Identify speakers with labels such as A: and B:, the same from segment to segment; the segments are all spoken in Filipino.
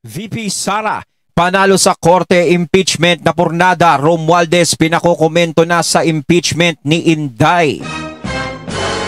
A: VP Sara, panalo sa korte impeachment na purnada. Romualdez pinakokomento na sa impeachment ni Inday.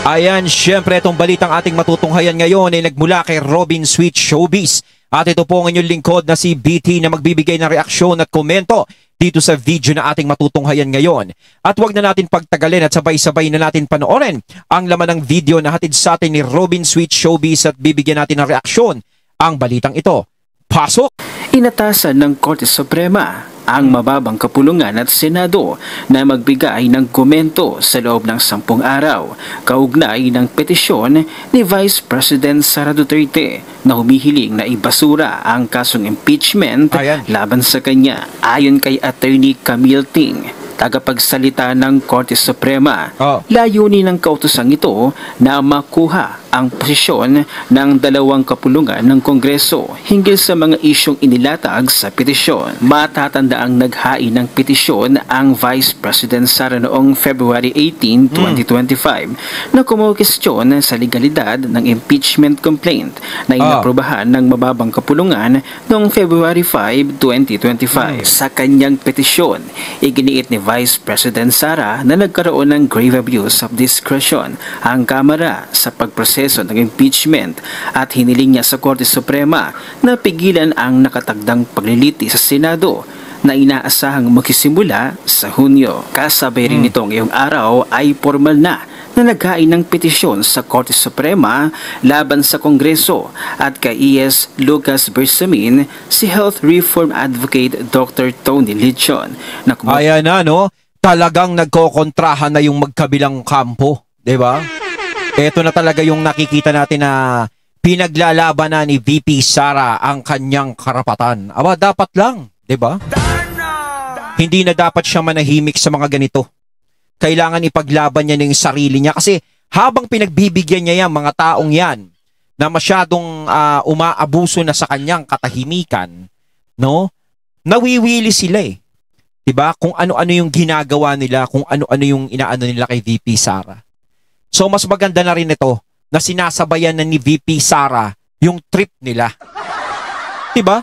A: Ayan, syempre itong balitang ating matutunghayan ngayon ay nagmula kay Robin Sweet Showbiz. At ito po ang inyong lingkod na si BT na magbibigay ng reaksyon at komento dito sa video na ating matutunghayan ngayon. At wag na natin pagtagalin at sabay-sabay na natin panoorin ang laman ng video na hatid sa atin ni Robin Sweet Showbiz at bibigyan natin ng reaksyon ang balitang ito. Pasok!
B: Inatasan ng Korte Suprema ang mababang kapulungan at Senado na magbigay ng komento sa loob ng 10 araw kaugnay ng petisyon ni Vice President Sara Duterte na humihiling na ibasura ang kasong impeachment laban sa kanya. Ayon kay Attorney Camille Ting, tagapagsalita ng Korte Suprema, layunin ng kautosang ito na makuha ang posisyon ng dalawang kapulungan ng Kongreso hinggil sa mga isyong inilatag sa petisyon. Matatandaang naghain ng petisyon ang Vice President Sara noong February 18, 2025 na kumukestyon sa legalidad ng impeachment complaint na inaprobahan ng mababang kapulungan noong February 5, 2025. Sa kanyang petisyon, iginiit ni Vice President Sara na nagkaroon ng grave abuse of discretion ang Kamara sa pagproseso ng impeachment at hiniling niya sa Korte Suprema na pigilan ang nakatagdang pagliliti sa Senado na inaasahang magsisimula sa Hunyo. Kasabay rin nitong ngayong araw ay formal na naghain ng petisyon sa Korte Suprema laban sa Kongreso at kay E.S. Lucas Bersamin, si Health Reform Advocate Dr. Tony Lichon.
A: Ayan na, no? Talagang nagkokontrahan na yung magkabilang kampo, di ba? Ito na talaga yung nakikita natin na pinaglalaban na ni VP Sara ang kanyang karapatan. Aba, dapat lang, di ba? Hindi na dapat siya manahimik sa mga ganito. Kailangan ipaglaban niya ng sarili niya kasi habang pinagbibigyan niya yan, mga taong yan na masyadong umaabuso na sa kanyang katahimikan, no? Nawiwili sila eh. Diba? Kung ano-ano yung ginagawa nila, kung ano-ano yung inaano nila kay VP Sara. So mas maganda na rin ito na sinasabayan na ni VP Sara yung trip nila. Diba?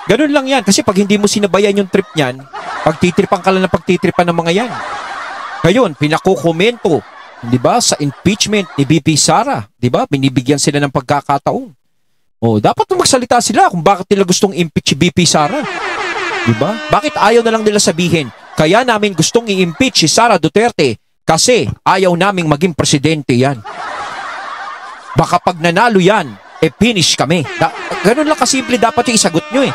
A: Ganun lang yan. Kasi pag hindi mo sinabayan yung trip niyan, pagtitripan ka lang ng pagtitripan ng mga yan. Ngayon, pinakukomento, diba, sa impeachment ni VP Sara. Diba? Binibigyan sila ng pagkakataon. O, dapat magsalita sila kung bakit nila gustong impeach si VP Sara. Diba? Bakit ayaw na lang nila sabihin, kaya namin gustong i-impeach si Sara Duterte kasi ayaw naming maging presidente yan. Baka pag nanalo yan, finish kami. Ganun lang kasimple dapat yung isagot nyo eh.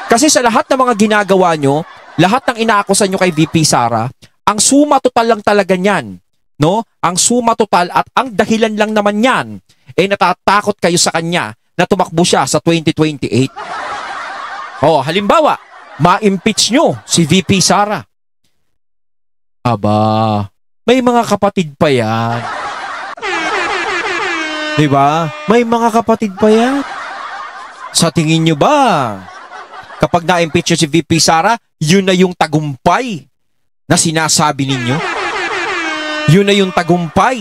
A: Kasi sa lahat ng mga ginagawa nyo, lahat ng inaakusan nyo kay VP Sara, ang suma total lang talaga niyan, no? Ang suma total at ang dahilan lang naman yan, natatakot kayo sa kanya na tumakbo siya sa 2028. Halimbawa, ma-impeach nyo si VP Sara. Aba, may mga kapatid pa yan. Diba? May mga kapatid pa yan. Sa tingin nyo ba, kapag na-impeach nyo si VP Sara, yun na yung tagumpay na sinasabi ninyo? Yun na yung tagumpay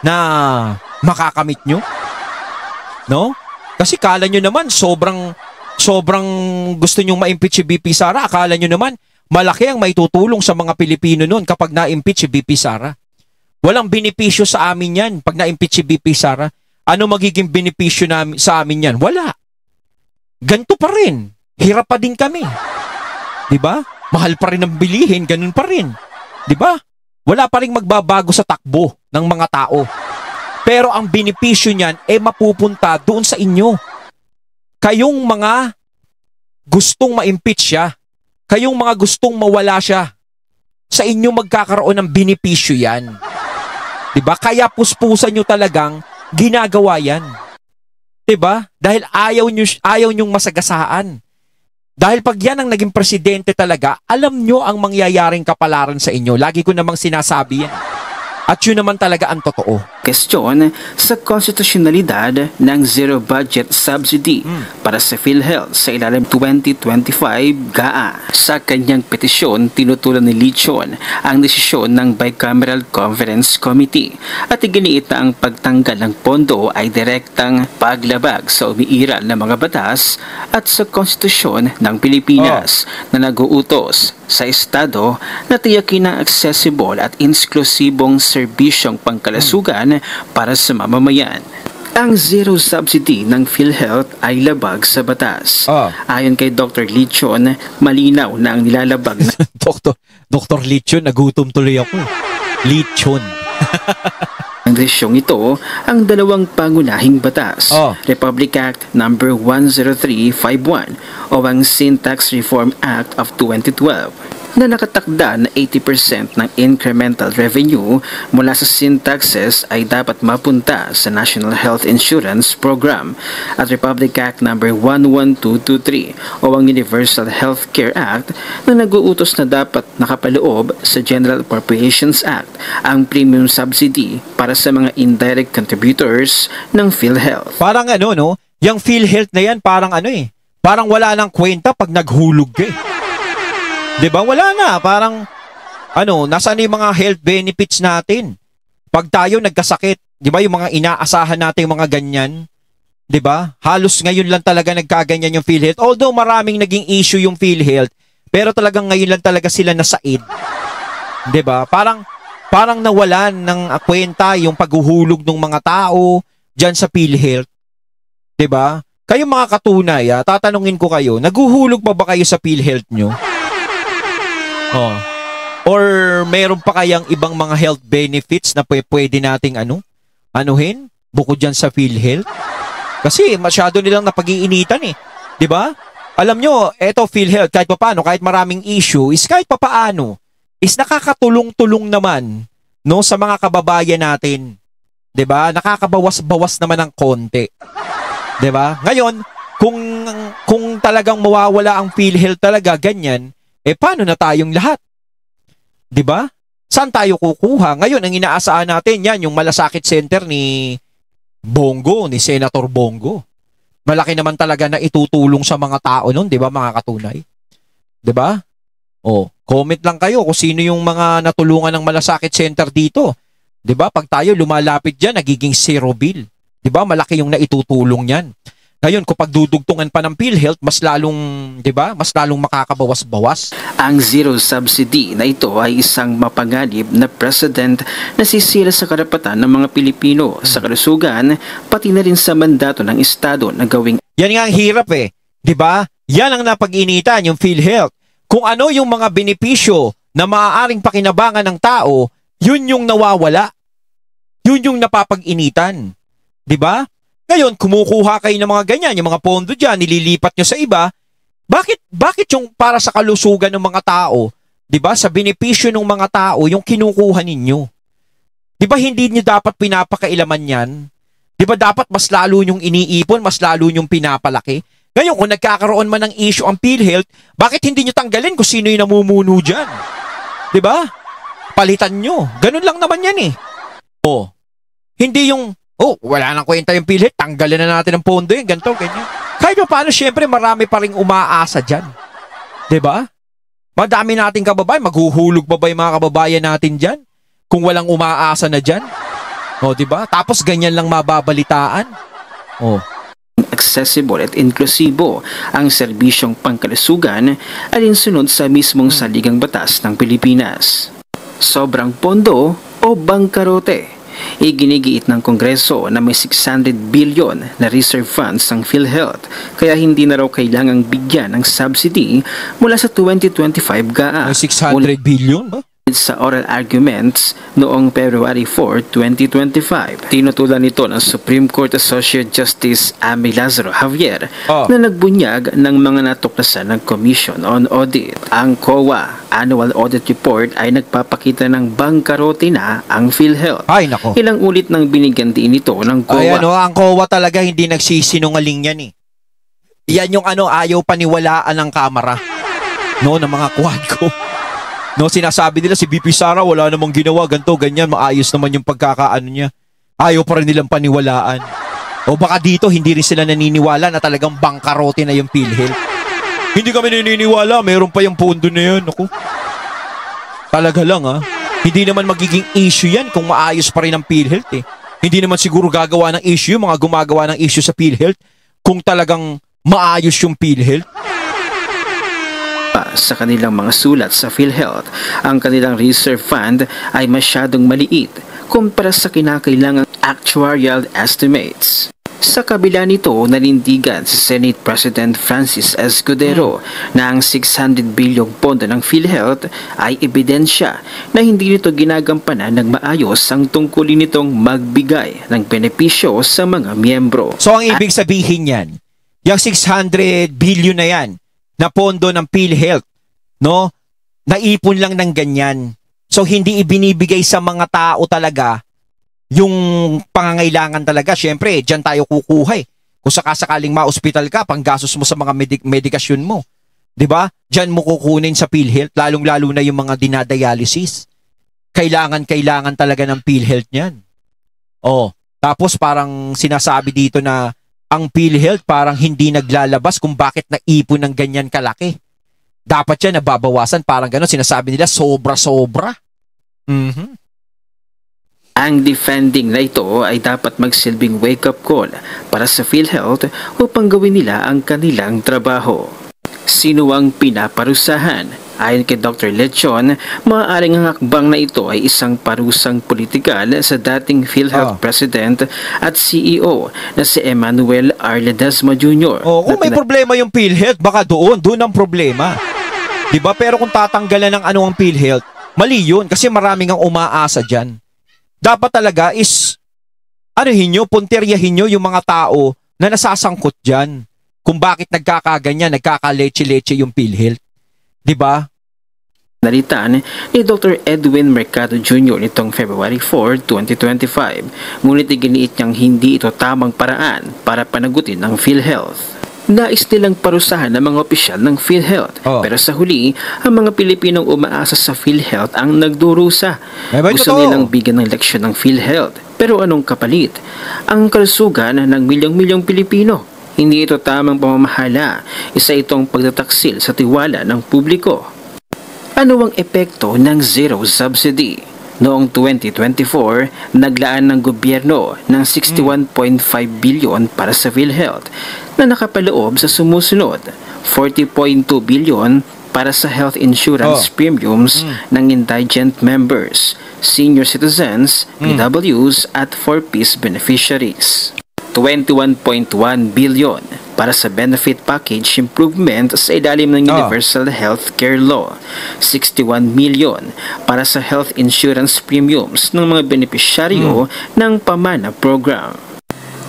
A: na makakamit nyo? No? Kasi kala nyo naman, sobrang gusto nyong ma-impeach si VP Sara. Akala nyo naman, malaki ang maitutulong sa mga Pilipino noon kapag na-impeach si VP Sara. Walang benepisyo sa amin yan pag na-impeach si VP Sara. Ano magiging benepisyo sa amin yan? Wala. Ganto pa rin. Hirap pa din kami. Diba? Mahal pa rin ang bilihin, ganun pa rin. Diba? Wala pa rin magbabago sa takbo ng mga tao. Pero ang benepisyo niyan mapupunta doon sa inyo. Kayong mga gustong ma-impeach siya, kayong mga gustong mawala siya, sa inyo magkakaroon ng benepisyo yan. Diba? Kaya puspusan nyo talagang ginagawa yan. Diba? Dahil ayaw nyong masagasaan. Dahil pag yan ang naging presidente talaga, alam nyo ang mangyayaring kapalaran sa inyo. Lagi ko namang sinasabi yan. At yun naman talaga ang totoo.
B: Kwestiyon sa konstitusyonalidad ng zero budget subsidy para sa PhilHealth sa ilalim 2025 GAA. Sa kanyang petisyon, tinutulan ni Leachon ang desisyon ng Bicameral Conference Committee at iginiit na ang pagtanggal ng pondo ay direktang paglabag sa umiiral na mga batas at sa konstitusyon ng Pilipinas na nag-uutos sa Estado na tiyakin ang accessible at inklusibong serbisyong pangkalasugan para sa mamamayan. Ang zero subsidy ng PhilHealth ay labag sa batas. Ayon kay Dr. Leachon, malinaw na ang nilalabag na
A: Dr. Leachon, nagutom tuloy ako. Leachon.
B: ang desisyong ito ang dalawang pangunahing batas, Republic Act No. 10351 o ang Syntax Reform Act of 2012 na nakatakda na 80% ng incremental revenue mula sa syntaxes ay dapat mapunta sa National Health Insurance Program at Republic Act No. 11223 o ang Universal Health Care Act na nag-uutos na dapat nakapaloob sa General Appropriations Act ang premium subsidy para sa mga indirect contributors ng PhilHealth.
A: Parang ano, no? Yung PhilHealth na yan, parang ano eh. Parang wala nang kwenta pag naghulog ka eh. Diba? Wala na. Parang, nasaan yung mga health benefits natin? Pag tayo nagkasakit, diba? Yung mga inaasahan natin, yung mga ganyan. Diba? Halos ngayon lang talaga nagkaganyan yung PhilHealth. Although maraming naging issue yung PhilHealth, pero talagang ngayon lang talaga sila nasaid. Diba? Parang nawalan ng kwenta yung paghuhulog ng mga tao dyan sa PhilHealth. Diba? Kayo mga katunay, tatanungin ko kayo, naguhulog pa ba kayo sa PhilHealth nyo? Or meron pa kayang ibang mga health benefits na pwede nating anuhin bukod dyan sa PhilHealth? Kasi masyado nilang napag-iinitan eh. 'Di ba? Alam nyo, eto PhilHealth kahit papaano, kahit maraming issue, is kahit papaano, is nakakatulong-tulong naman no sa mga kababayan natin. 'Di ba? Nakakabawas-bawas naman ng konti. 'Di ba? Ngayon, kung talagang mawawala ang PhilHealth talaga ganyan, paano na tayong lahat? 'Di ba? Saan tayo kukuha? Ngayon, ang inaasahan natin yan, yung malasakit center ni Bongo, ni Senator Bongo. Malaki naman talaga na itutulong sa mga tao nun, 'di ba, mga katunay? 'Di ba? Comment lang kayo kung sino yung mga natulungan ng malasakit center dito. 'Di ba? Pag tayo lumalapit diyan, nagiging zero bill. 'Di ba? Malaki yung naitutulong niyan. Ngayon, kung pagdudugtungan pa ng PhilHealth, mas lalong, 'di ba? Mas lalong makakabawas-bawas.
B: Ang zero subsidy na ito ay isang mapanganib na precedent na sisira sa karapatan ng mga Pilipino sa kalusugan, pati na rin sa mandato ng Estado na gawing.
A: Yan nga ang hirap eh. 'Di ba? Yan ang napag-initan yung PhilHealth. Kung ano yung mga benepisyo na maaaring pakinabangan ng tao, yun yung nawawala. Yun yung napapag-initan. 'Di ba? Ngayon, kumukuha kayo ng mga ganyan, yung mga pondo dyan, nililipat nyo sa iba. Bakit yung para sa kalusugan ng mga tao, 'di ba, sa benepisyo ng mga tao, yung kinukuha ninyo? 'Di ba hindi niyo dapat pinapakailaman yan? 'Di ba dapat mas lalo yung iniipon, mas lalo yung pinapalaki? Ngayon, kung nagkakaroon man ng issue ang PhilHealth, bakit hindi nyo tanggalin kung sino yung namumuno dyan? 'Di ba? Palitan nyo. Ganun lang naman yan eh. Hindi yung wala nang kwenta yung PhilHealth, tanggalin na natin ang pondo yun, ganito, ganyan. Kahit pa paano, syempre, marami pa rin umaasa dyan. 'Di ba? Madami nating kababayan, maghuhulog pa ba yung mga kababayan natin dyan? Kung walang umaasa na dyan? 'Di ba? Tapos ganyan lang mababalitaan.
B: Accessible at inklusibo ang serbisyong pangkalusugan alinsunod sa mismong saligang batas ng Pilipinas. Sobrang pondo o bangkarote? Iginigiit ng Kongreso na may 600 billion na reserve funds ang PhilHealth, kaya hindi na raw kailangang bigyan ng subsidy mula sa 2025 GAA.
A: May 600 billion ba?
B: Sa oral arguments noong February 4, 2025. Tinutulan ito ng Supreme Court Associate Justice Amy Lazaro Javier na nagbunyag ng mga natuklasan ng Commission on Audit. Ang COA Annual Audit Report ay nagpapakita ng bangkarote na ang PhilHealth.
A: Ay, nako.
B: Ilang ulit nang binigyan din ito ng COA.
A: Ang COA talaga hindi nagsisinungaling yan eh. Yan yung ayaw paniwalaan ng kamera. Ng mga quad ko. Sinasabi nila si VP Sara wala namang ginawa, ganito, ganyan, maayos naman yung pagkakaano niya. Ayaw pa rin nilang paniwalaan. O baka dito, hindi rin sila naniniwala na talagang bangkarote na yung PhilHealth. Hindi kami naniniwala, mayroon pa yung pondo na yan. Ako. Talaga lang Hindi naman magiging issue yan kung maayos pa rin ang PhilHealth eh. Hindi naman siguro gagawa ng issue, mga gumagawa ng issue sa PhilHealth kung talagang maayos yung PhilHealth.
B: Sa kanilang mga sulat sa PhilHealth, ang kanilang reserve fund ay masyadong maliit kumpara sa kinakailangang actuarial estimates. Sa kabila nito, nanindigan si Senate President Francis Escudero na ang 600 bilyong pondo ng PhilHealth ay ebidensya na hindi nito ginagampanan ng maayos ang tungkulin nitong magbigay ng benepisyo sa mga miyembro.
A: So ang ibig sabihin yan, yung 600 billion na yan, na pondo ng PhilHealth, no? Naipon lang ng ganyan. So hindi ibinibigay sa mga tao talaga yung pangangailangan talaga. Syempre, diyan tayo kukuha eh. Kung sakasakaling ma-hospital ka, panggastos mo sa mga medikasyon mo. 'Di ba? Diyan mo kukunin sa PhilHealth, lalong-lalo na yung mga dinadialysis. Kailangan talaga ng PhilHealth niyan. Oh, tapos parang sinasabi dito na ang PhilHealth parang hindi naglalabas kung bakit naipon ng ganyan kalaki. Dapat yan nababawasan, parang gano'n. Sinasabi nila sobra-sobra.
B: Ang defending na ito ay dapat magsilbing wake-up call para sa PhilHealth upang gawin nila ang kanilang trabaho. Sino ang pinaparusahan? Ayon kay Dr. Lechon, maaaring ang hakbang na ito ay isang parusang politikal sa dating PhilHealth President at CEO na si Emmanuel R. Ledesma Jr.
A: Kung may problema yung PhilHealth, baka doon ang problema. Diba? Pero kung tatanggalan ng ang PhilHealth, mali yun kasi maraming ang umaasa dyan. Dapat talaga is, punteryahin nyo yung mga tao na nasasangkot dyan. Kung bakit nagkakaganyan, nagkakaleche-leche yung PhilHealth. Diba?
B: Nalitan ni Dr. Edwin Mercado Jr. nitong February 4, 2025. Ngunit iginiit niyang hindi ito tamang paraan para panagutin ang PhilHealth. Nais nilang parusahan ng mga opisyal ng PhilHealth. Pero sa huli, ang mga Pilipinong umaasa sa PhilHealth ang nagdurusa. Gusto nilang bigyan ng leksyon ng PhilHealth. Pero anong kapalit? Ang kalusugan ng milyong-milyong Pilipino. Hindi ito tamang pamamahala. Isa itong pagtataksil sa tiwala ng publiko. Ano ang epekto ng zero subsidy? Noong 2024, naglaan ng gobyerno ng 61.5 bilyon para sa PhilHealth na nakapaloob sa sumusunod 40.2 bilyon para sa health insurance premiums ng indigent members, senior citizens, PWs at 4Ps beneficiaries. 21.1 bilyon para sa benefit package improvement sa ilalim ng Universal Healthcare Law, 61 milyon para sa health insurance premiums ng mga benepisyaryo ng Pamana Program.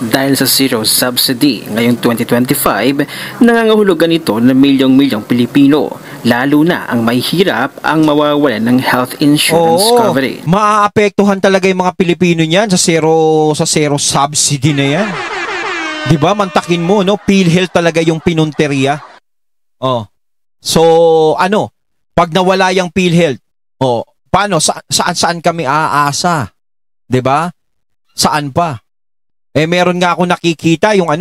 B: Dahil sa zero subsidy ngayong 2025, nangangahulugan ito ng milyong-milyong Pilipino, lalo na ang may hirap ang mawawalan ng health insurance coverage.
A: Maaapektuhan talaga yung mga Pilipino niyan sa zero subsidy na yan. 'Di ba? Mantakin mo, no? PhilHealth talaga yung pinunteriya. So, pag nawala yung PhilHealth, paano? Saan kami aasa? 'Di ba? Saan pa? Meron nga ako nakikita yung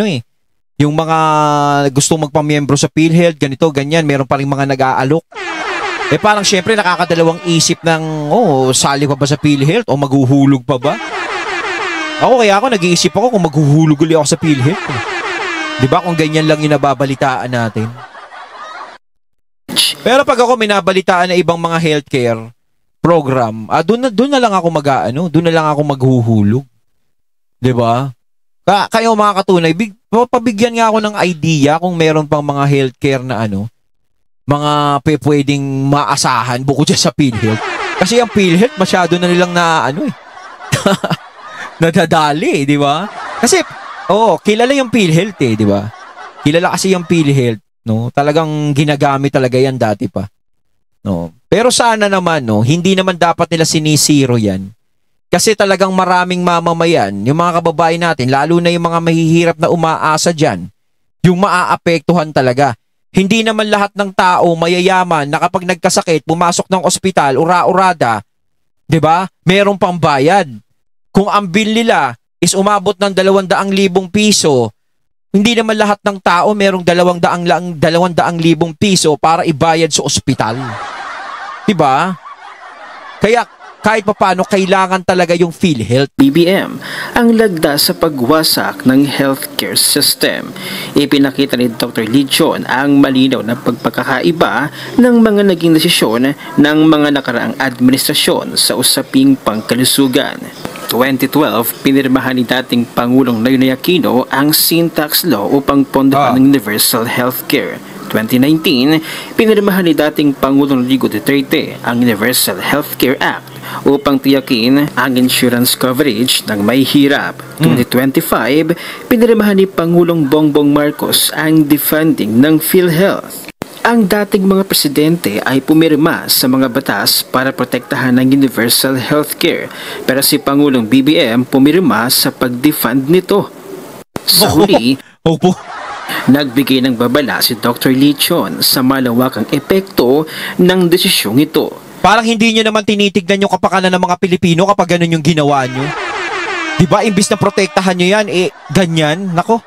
A: yung mga gustong magpamiyembro sa PhilHealth, ganito, ganyan, meron pa ring mga nag-aalok. Parang syempre nakakadalawang isip ng, sali pa ba sa PhilHealth o maghuhulog pa ba? Kaya ako nag-iisip ako kung maghuhulog ulit ako sa PhilHealth. Diba kung ganyan lang yung nababalitaan natin? Pero pag ako minabalitaan na ibang mga healthcare program, doon na lang ako doon na lang ako maghuhulog. Diba? Kayo mga katunay, pabigyan nga ako ng idea kung meron pang mga healthcare na mga pwedeng maasahan bukod dyan sa PhilHealth. Kasi ang PhilHealth masyado na nilang nadadali, di ba? Kasi, kilala yung PhilHealth di ba? Kilala kasi yung PhilHealth, no? Talagang ginagamit talaga yan dati pa. No? Pero sana naman, hindi naman dapat nila sinisiro yan. Kasi talagang maraming mamamayan, yung mga kababayan natin, lalo na yung mga mahihirap na umaasa dyan, yung maaapektuhan talaga. Hindi naman lahat ng tao mayayaman na kapag nagkasakit, pumasok ng ospital, ura-urada, di ba? Merong pambayad. Kung ang bill nila is umabot ng 200,000 piso, hindi naman lahat ng tao merong 200,000 piso para ibayad sa ospital. Diba? Kaya kahit papaano kailangan talaga yung PhilHealth.
B: BBM ang lagda sa pagwasak ng healthcare system. Ipinakita ni Dr. Leachon ang malinaw na pagpagkakaiba ng mga naging desisyon ng mga nakaraang administrasyon sa usaping pangkalusugan. 2012, pinirmahan ni dating Pangulong Noynoy Aquino ang Syntax Law upang pondohan ng universal healthcare. 2019, pinirmahan ni dating Pangulong Rodrigo Duterte ang Universal Healthcare Act upang tiyakin ang insurance coverage ng may hirap. 2025, pinirmahan ni Pangulong Bongbong Marcos ang defunding ng PhilHealth. Ang dating mga presidente ay pumirma sa mga batas para protektahan ng universal healthcare, pero si Pangulong BBM pumirma sa pag-defund nito. Sa huli, nagbigay ng babala si Dr. Leachon sa malawakang epekto ng desisyong ito.
A: Parang hindi nyo naman tinitignan yung kapakanan ng mga Pilipino kapag ganun yung ginawa nyo. Diba, imbis na protektahan nyo yan, ganyan, nako.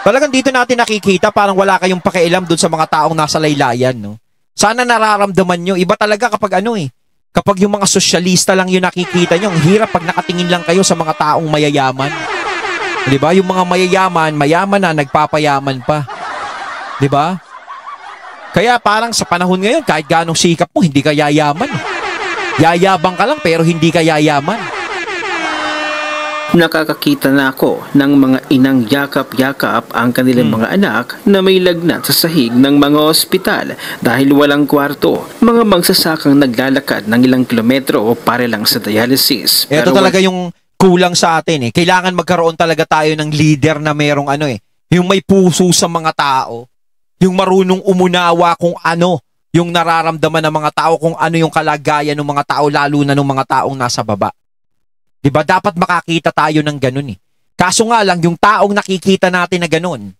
A: Talagang dito natin nakikita parang wala kayong pakialam dun sa mga taong nasa laylayan, no? Sana nararamdaman nyo, iba talaga kapag kapag yung mga sosyalista lang yung nakikita nyo, ang hirap pag nakatingin lang kayo sa mga taong mayayaman. Diba? Yung mga mayaman na, nagpapayaman pa. Diba? Kaya parang sa panahon ngayon, kahit ganong sikap mo, hindi ka yayaman. Yayabang ka lang pero hindi ka yayaman.
B: Nakakakita na ako ng mga inang yakap-yakap ang kanilang mga anak na may lagnat sa sahig ng mga ospital dahil walang kwarto. Mga magsasakang naglalakad ng ilang kilometro para lang sa dialysis.
A: Ito talaga yung kulang sa atin. Kailangan magkaroon talaga tayo ng leader na merong yung may puso sa mga tao. Yung marunong umunawa kung ano yung nararamdaman ng mga tao, kung ano yung kalagayan ng mga tao, lalo na ng mga taong nasa baba. Diba? Dapat makakita tayo ng ganun Kaso nga lang, yung taong nakikita natin na ganun,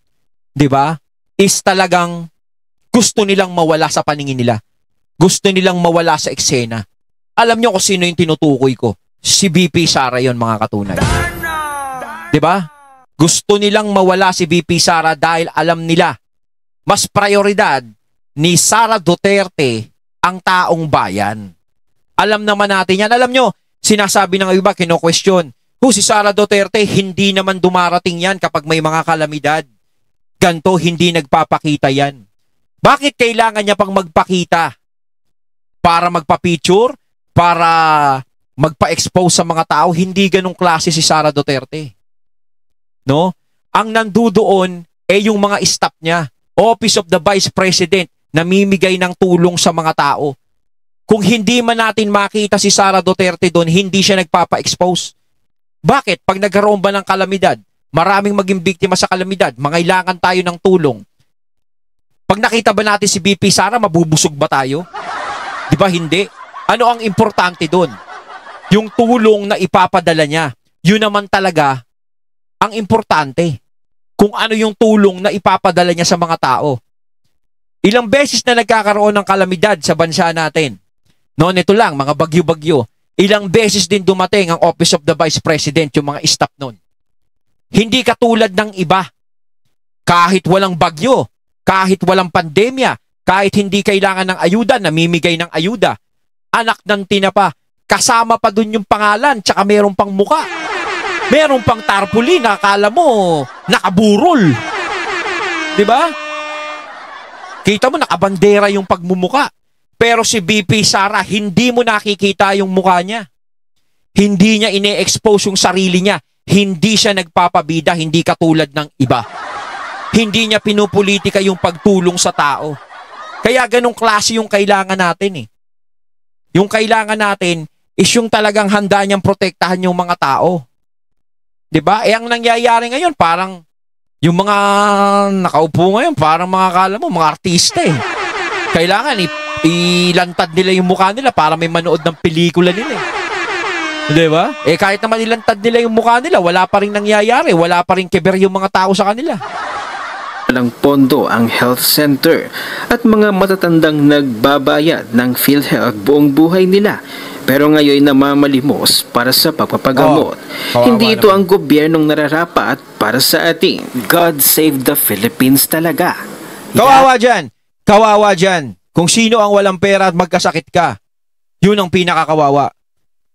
A: diba? Is talagang gusto nilang mawala sa paningin nila. Gusto nilang mawala sa eksena. Alam nyo kung sino yung tinutukoy ko? Si VP Sara yon, mga katunay. Diba? Gusto nilang mawala si VP Sara dahil alam nila mas prioridad ni Sara Duterte ang taong bayan. Alam naman natin yan. Alam nyo, sinasabi ng iba, kino-question, si Sara Duterte, hindi naman dumarating yan kapag may mga kalamidad. Ganto, hindi nagpapakita yan. Bakit kailangan niya pang magpakita? Para magpa-picture? Para magpa-expose sa mga tao? Hindi ganong klase si Sara Duterte. No? Ang nandudoon yung mga staff niya. Office of the Vice President, namimigay ng tulong sa mga tao. Kung hindi man natin makita si Sara Duterte doon, hindi siya nagpapa-expose. Bakit? Pag nagkaroon ba ng kalamidad, maraming maging biktima sa kalamidad, mangailangan tayo ng tulong. Pag nakita ba natin si VP Sara, mabubusog ba tayo? Di ba hindi? Ano ang importante doon? Yung tulong na ipapadala niya. Yun naman talaga ang importante. Kung ano yung tulong na ipapadala niya sa mga tao. Ilang beses na nagkakaroon ng kalamidad sa bansa natin. Noon ito lang, mga bagyo-bagyo. Ilang beses din dumating ang Office of the Vice President, yung mga staff noon. Hindi katulad ng iba. Kahit walang bagyo, kahit walang pandemya, kahit hindi kailangan ng ayuda, namimigay ng ayuda. Anak ng tinapa, kasama pa dun yung pangalan, tsaka meron pang muka. Meron pang tarpaulin, nakakala mo, nakaburol. Diba? Kita mo, nakabandera yung pagmumuka. Pero si VP Sara, hindi mo nakikita yung mukha niya. Hindi niya ine-expose yung sarili niya. Hindi siya nagpapabida, hindi katulad ng iba. Hindi niya pinupolitika yung pagtulong sa tao. Kaya ganong klase yung kailangan natin Yung kailangan natin is yung talagang handa niyang protektahan yung mga tao. Diba? Ang nangyayari ngayon, parang yung mga nakaupo ngayon, parang mga akala mo, mga artista Kailangan ilantad nila yung mukha nila para may manood ng pelikula nila Diba? Kahit naman ilantad nila yung mukha nila, wala pa rin nangyayari, wala pa rin keber yung mga tao sa kanila.
B: Walang pondo ang health center at mga matatandang nagbabayad ng PhilHealth buong buhay nila. pero ngayon namamalimos para sa pagpapagamot.
A: Kawawa
B: Hindi ito
A: naman.
B: ang gobyernong nararapat para sa atin. God save the Philippines talaga.
A: Kawawa dyan. Kawawa dyan. Kung sino ang walang pera at magkasakit ka, yun ang pinakakawawa.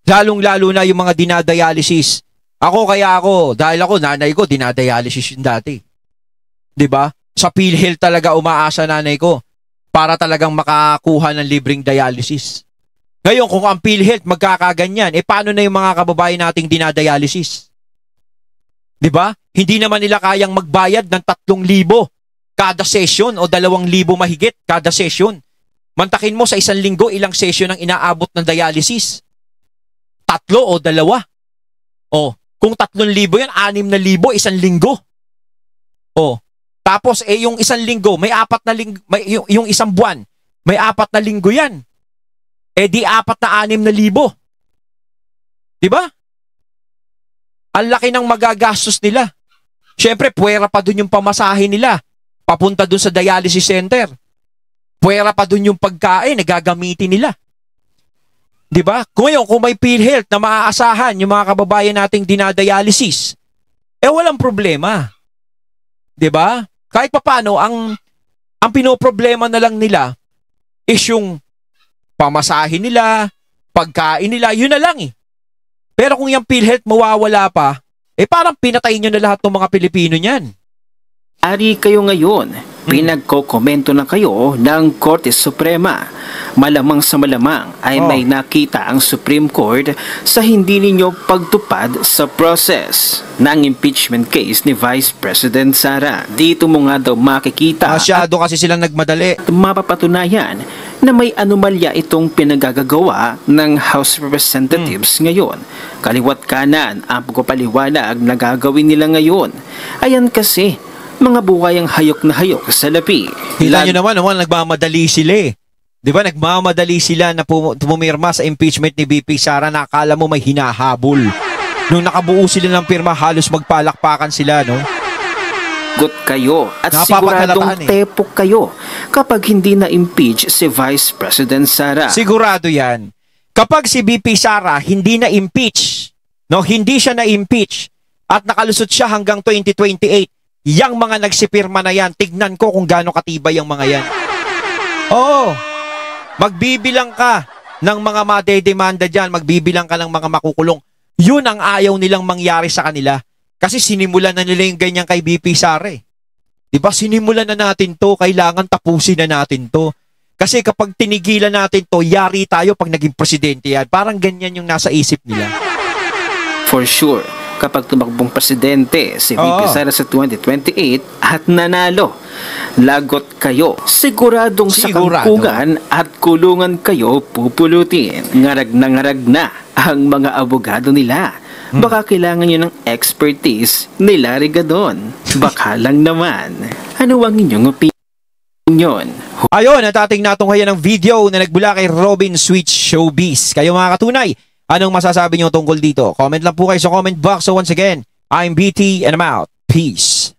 A: Lalong-lalo na yung mga dinadialysis. Dahil ako, nanay ko, dinadialysis yun dati. 'Di ba? Sa PhilHealth talaga umaasa nanay ko para talagang makakuha ng libreng dialysis. Ngayon, kung ang PhilHealth magkakaganyan, paano na yung mga kababayan nating dinadialysis? 'Di ba? Hindi naman nila kayang magbayad ng 3,000 kada session o 2,000 mahigit kada session. Mantakin mo sa isang linggo, ilang session ang inaabot ng dialysis? 3 o 2? O, kung 3,000 yan, 6,000 isang linggo. O, tapos yung isang linggo, may 4 na linggo, yung isang buwan, may 4 na linggo yan. Di 4 na 6,000. Diba? Ang laki ng magagastos nila. Siyempre, puwera pa dun yung pamasahe nila. Papunta dun sa dialysis center. Puwera pa dun yung pagkain na gagamitin nila. Diba? Kung may PhilHealth na maaasahan yung mga kababayan nating dinadialysis, walang problema. Diba? Kahit papaano, ang pinoproblema na lang nila is yung pamasahin nila, pagkain nila, yun na lang eh. Pero kung yung PhilHealth mawawala pa, parang pinatay nyo na lahat ng mga Pilipino niyan.
B: Ari kayo ngayon, pinagkokomento na kayo ng Korte Suprema. Malamang sa malamang ay may nakita ang Supreme Court sa hindi ninyo pagtupad sa process ng impeachment case ni Vice President Sara. Dito mo nga daw makikita
A: Masyado kasi silang nagmadali.
B: at mapapatunayan na may anomalya itong pinagagagawa ng House of Representatives ngayon. Kaliwat kanan ang pagpapaliwanag na gagawin nila ngayon. Ayan kasi, mga buhayang hayok na hayok sa lapi.
A: Kita nyo naman, nagmamadali sila eh. Di ba, nagmamadali sila na pumirma sa impeachment ni VP Sara na akala mo may hinahabol. Nung nakabuo sila ng pirma, halos magpalakpakan sila, no?
B: Gut kayo at
A: Napapagalataan
B: siguradong tepok kayo kapag hindi na-impeach si Vice President Sara.
A: Sigurado yan. Kapag si VP Sara hindi na-impeach, hindi siya na-impeach at nakalusot siya hanggang 2028, yang mga nagsipirma na yan, tignan ko kung gaano katibay ang mga yan. Oo. Magbibilang ka ng mga madedemanda dyan, magbibilang ka ng mga makukulong. Yun ang ayaw nilang mangyari sa kanila. Kasi sinimulan na nila yung ganyan kay VP Sara eh. Diba, sinimulan na natin to, kailangan tapusin na natin to. Kasi kapag tinigilan natin to, yari tayo pag naging presidente yan. Parang ganyan yung nasa isip nila.
B: For sure, kapag tumakbong presidente si VP Sara sa 2028 at nanalo, lagot kayo. Siguradong sa kangkungan at kulungan kayo pupulutin. Ngarag na ang mga abogado nila. Baka kailangan nyo ng expertise nila doon. Baka lang naman. Ano ang inyong opinion?
A: Ayun, natating natunghayan ng video na nagbula kay Robin Sweet Showbiz. Kayo mga katunay, anong masasabi nyo tungkol dito? Comment lang po kayo sa comment box. So once again, I'm BT and I'm out. Peace.